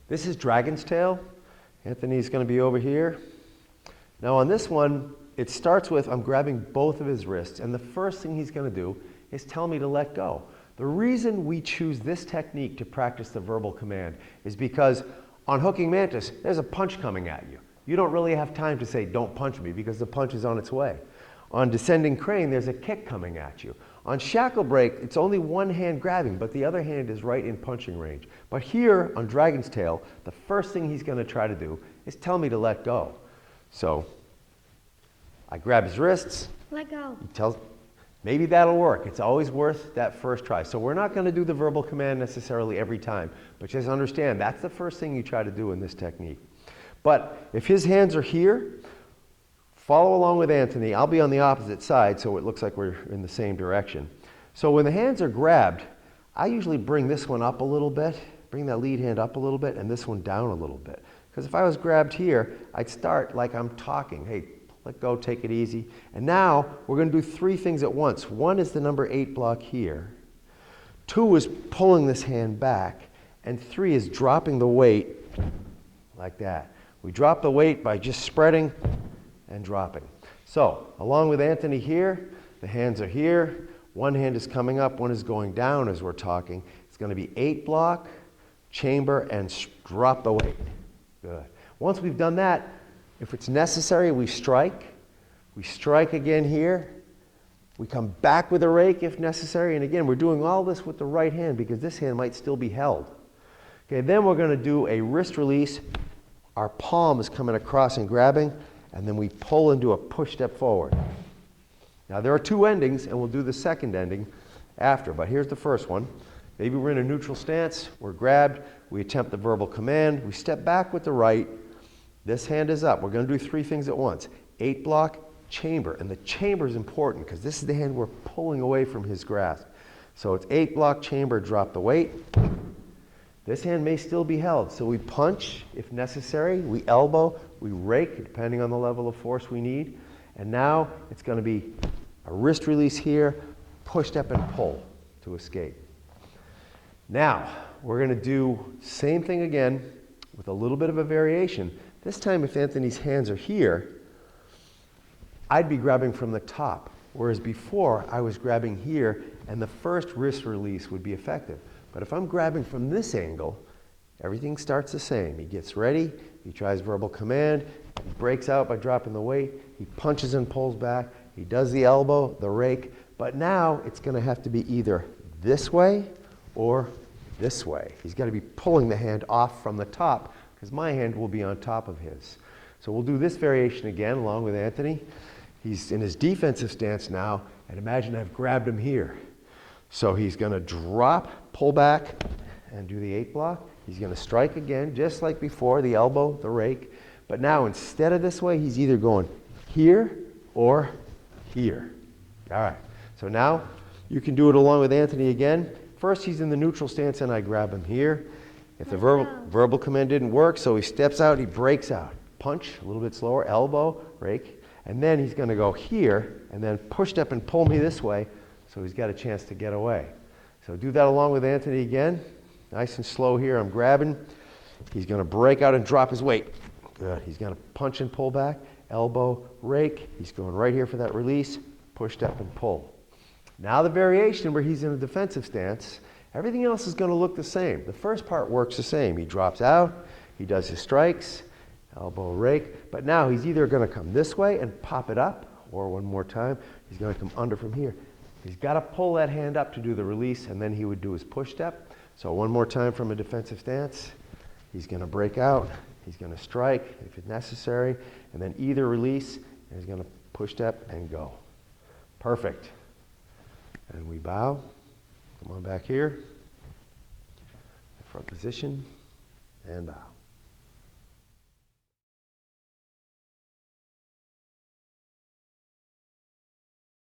This is Dragon's Tail. Anthony's going to be over here. Now on this one, it starts with I'm grabbing both of his wrists, and the first thing he's going to do is tell me to let go. The reason we choose this technique to practice the verbal command is because on hooking mantis, there's a punch coming at you. You don't really have time to say, don't punch me, because the punch is on its way. On descending crane, there's a kick coming at you. On shackle break, it's only one hand grabbing, but the other hand is right in punching range. But here on Dragon's Tail, the first thing he's going to try to do is tell me to let go. So I grab his wrists. Let go. He tells, maybe that'll work. It's always worth that first try. So we're not going to do the verbal command necessarily every time, but just understand that's the first thing you try to do in this technique. But if his hands are here, follow along with Anthony. I'll be on the opposite side so it looks like we're in the same direction. So when the hands are grabbed, I usually bring this one up a little bit, bring that lead hand up a little bit, and this one down a little bit. Because if I was grabbed here, I'd start like I'm talking. Hey, let go, take it easy. And now we're going to do three things at once. One is the number 8 block here. 2 is pulling this hand back. And 3 is dropping the weight like that. We drop the weight by just spreading and dropping. So, along with Anthony here, the hands are here. One hand is coming up, one is going down as we're talking. It's going to be 8 block, chamber, and drop the weight. Good. Once we've done that, if it's necessary, we strike. We strike again here. We come back with a rake if necessary. And again, we're doing all this with the right hand because this hand might still be held. Okay, then we're going to do a wrist release. Our palm is coming across and grabbing, and then we pull and do a push step forward. Now there are 2 endings, and we'll do the second ending after, but here's the first one. Maybe we're in a neutral stance, we're grabbed, we attempt the verbal command, we step back with the right, this hand is up. We're going to do 3 things at once. 8 block, chamber, and the chamber is important because this is the hand we're pulling away from his grasp. So it's 8 block, chamber, drop the weight. This hand may still be held, so we punch if necessary, we elbow, we rake depending on the level of force we need, and now it's going to be a wrist release here, push step and pull to escape. Now we're going to do same thing again with a little bit of a variation. This time if Anthony's hands are here, I'd be grabbing from the top, whereas before I was grabbing here and the first wrist release would be effective. But if I'm grabbing from this angle, everything starts the same. He gets ready, he tries verbal command, he breaks out by dropping the weight, he punches and pulls back, he does the elbow, the rake, but now it's going to have to be either this way or this way. He's got to be pulling the hand off from the top because my hand will be on top of his. So we'll do this variation again along with Anthony. He's in his defensive stance now, and imagine I've grabbed him here. So he's going to drop, pull back, and do the 8 block. He's going to strike again, just like before, the elbow, the rake. But now instead of this way, he's either going here or here. All right. So now you can do it along with Anthony again. First, he's in the neutral stance, and I grab him here. If the verbal command didn't work, so he steps out, he breaks out. Punch, a little bit slower, elbow, rake. And then he's going to go here, and then push step and pull me this way. So he's got a chance to get away. So do that along with Anthony again. Nice and slow here. I'm grabbing. He's going to break out and drop his weight. Good. He's going to punch and pull back. Elbow, rake. He's going right here for that release. Push, step, and pull. Now the variation where he's in a defensive stance, everything else is going to look the same. The first part works the same. He drops out. He does his strikes. Elbow, rake. But now he's either going to come this way and pop it up, or one more time, he's going to come under from here. He's got to pull that hand up to do the release, and then he would do his push step. So one more time from a defensive stance. He's going to break out. He's going to strike if it's necessary, and then either release, and he's going to push step and go. Perfect. And we bow. Come on back here. Front position, and bow.